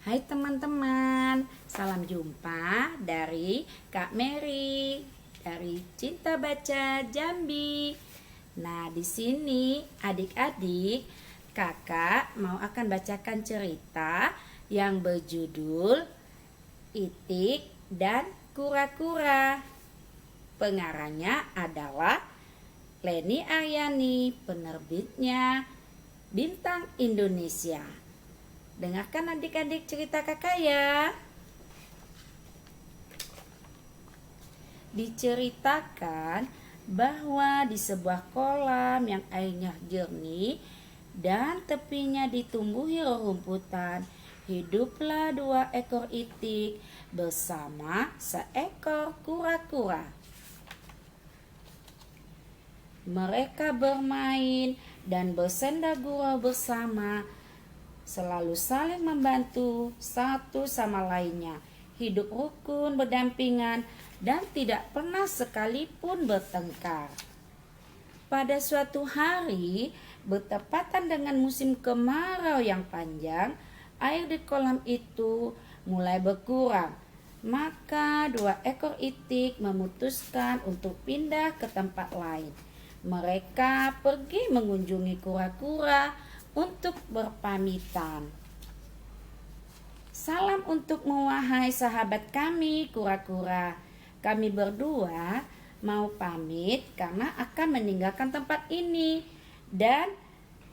Hai teman-teman, salam jumpa dari Kak Mary dari Cinta Baca Jambi. Nah, di sini adik-adik, kakak mau akan bacakan cerita yang berjudul Itik dan Kura-kura. Pengarangnya adalah Leni Aryani, penerbitnya Bintang Indonesia. Dengarkan adik-adik cerita kakak ya. Diceritakan bahwa di sebuah kolam yang airnya jernih dan tepinya ditumbuhi rerumputan, hiduplah 2 ekor itik bersama seekor kura-kura. Mereka bermain dan bersenda gurau bersama, selalu saling membantu satu sama lainnya, hidup rukun berdampingan dan tidak pernah sekalipun bertengkar. Pada suatu hari, bertepatan dengan musim kemarau yang panjang, air di kolam itu mulai berkurang. Maka 2 ekor itik memutuskan untuk pindah ke tempat lain. Mereka pergi mengunjungi kura-kura untuk berpamitan. Salam untukmu wahai sahabat kami kura-kura. Kami berdua mau pamit karena akan meninggalkan tempat ini dan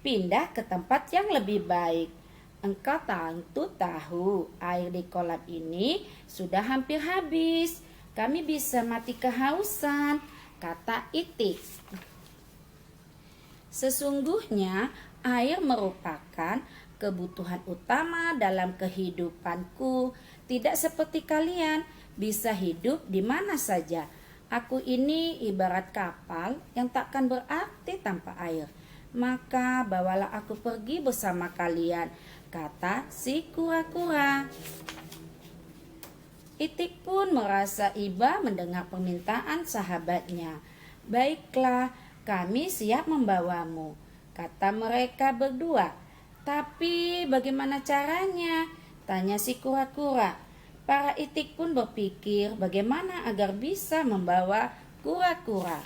pindah ke tempat yang lebih baik. Engkau tentu tahu air di kolam ini sudah hampir habis. Kami bisa mati kehausan, kata itik. Sesungguhnya air merupakan kebutuhan utama dalam kehidupanku. Tidak seperti kalian bisa hidup di mana saja. Aku ini ibarat kapal yang takkan berarti tanpa air. Maka bawalah aku pergi bersama kalian, kata si kura-kura. Itik pun merasa iba mendengar permintaan sahabatnya. Baiklah, kami siap membawamu, kata mereka berdua. Tapi bagaimana caranya? Tanya si kura-kura. Para itik pun berpikir bagaimana agar bisa membawa kura-kura.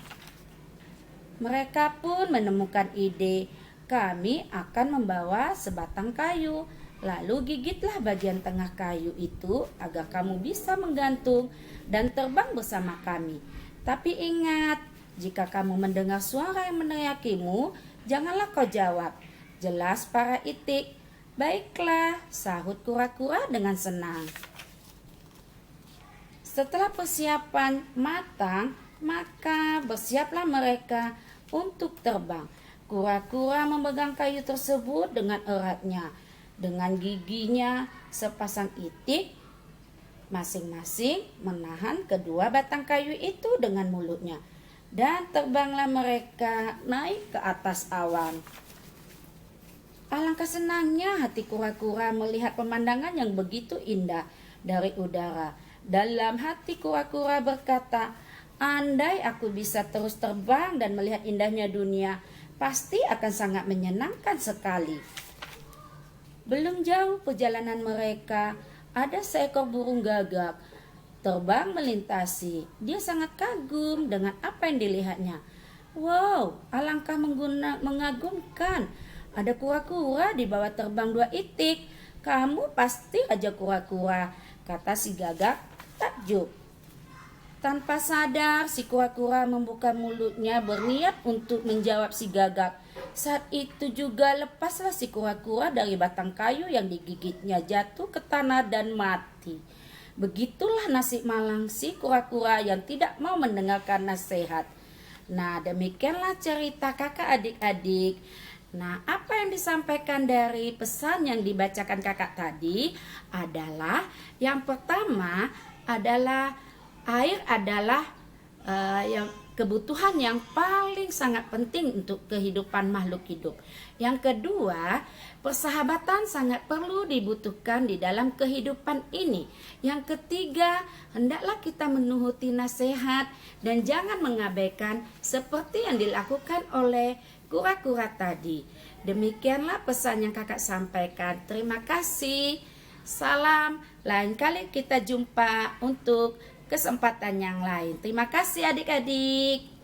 Mereka pun menemukan ide. Kami akan membawa sebatang kayu. Lalu gigitlah bagian tengah kayu itu agar kamu bisa menggantung dan terbang bersama kami. Tapi ingat, jika kamu mendengar suara yang meneriakimu, janganlah kau jawab. Jelas para itik. Baiklah, sahut kura-kura dengan senang. Setelah persiapan matang, maka bersiaplah mereka untuk terbang. Kura-kura memegang kayu tersebut dengan eratnya. Dengan giginya, sepasang itik masing-masing menahan kedua batang kayu itu dengan mulutnya. Dan terbanglah mereka naik ke atas awan. Alangkah senangnya hati kura-kura melihat pemandangan yang begitu indah dari udara. Dalam hati kura-kura berkata, andai aku bisa terus terbang dan melihat indahnya dunia, pasti akan sangat menyenangkan sekali. Belum jauh perjalanan mereka, ada seekor burung gagak terbang melintasi. Dia sangat kagum dengan apa yang dilihatnya. Wow, alangkah mengagumkan. Ada kura-kura di bawah terbang 2 itik. Kamu pasti raja kura-kura, kata si gagak takjub. Tanpa sadar, si kura-kura membuka mulutnya berniat untuk menjawab si gagak. Saat itu juga lepaslah si kura-kura dari batang kayu yang digigitnya, jatuh ke tanah dan mati. Begitulah nasib malang si kura-kura yang tidak mau mendengarkan nasihat. Nah, demikianlah cerita kakak adik-adik. Nah, apa yang disampaikan dari pesan yang dibacakan kakak tadi adalah yang pertama adalah air adalah yang kebutuhan yang paling sangat penting untuk kehidupan makhluk hidup. Yang kedua, persahabatan sangat perlu dibutuhkan di dalam kehidupan ini. Yang ketiga, hendaklah kita menuruti nasihat dan jangan mengabaikan seperti yang dilakukan oleh kura-kura tadi. Demikianlah pesan yang kakak sampaikan. Terima kasih. Salam, lain kali kita jumpa untuk kesempatan yang lain. Terima kasih adik-adik.